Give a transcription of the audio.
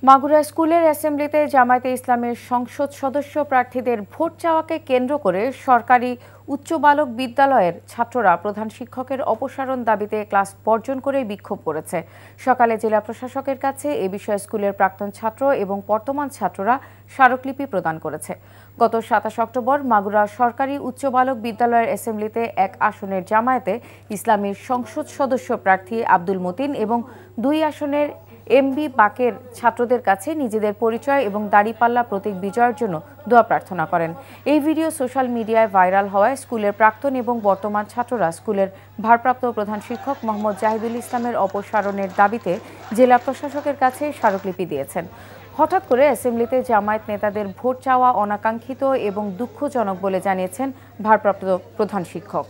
মাগুরা স্কুলের অ্যাসেম্বলিতে জামায়াতে ইসলামের সংসদ সদস্য প্রার্থীদের ভোট চাওয়াকে কেন্দ্র করে সরকারি উচ্চ বালক বিদ্যালয়ের ছাত্ররা প্রধান শিক্ষকের অপসারণ দাবিতে ক্লাস বর্জন করে বিক্ষোভ করেছে। সকালে জেলা প্রশাসকের কাছে এ বিষয়ে স্কুলের প্রাক্তন ছাত্র এবং বর্তমান ছাত্ররা স্মারকলিপি প্রদান করেছে। গত 27 অক্টোবর মাগুরা সরকারি উচ্চ বালক বিদ্যালয়ের অ্যাসেম্বলিতে এক আসনের জামায়াতে ইসলামের সংসদ সদস্য প্রার্থী আব্দুল মতিন এবং 2 আসনের এমবি বাকের ছাত্রদের কাছে নিজেদের পরিচয় এবং দাড়িপাল্লা প্রতীক বিজয়ের জন্য দোয়া প্রার্থনা করেন। এই ভিডিও সোশ্যাল মিডিয়ায় ভাইরাল হওয়ায় স্কুলের প্রাক্তন এবং বর্তমান ছাত্ররা স্কুলের ভারপ্রাপ্ত প্রধান শিক্ষক মোহাম্মদ জাহিদুল ইসলামের অপসারণের দাবিতে জেলা প্রশাসকের কাছে স্মারকলিপি দিয়েছেন। হঠাৎ করে অ্যাসেম্বলিতে জামায়াত নেতাদের ভোট চাওয়া অনাকাঙ্ক্ষিত এবং দুঃখজনক বলে জানিয়েছেন ভারপ্রাপ্ত প্রধান শিক্ষক।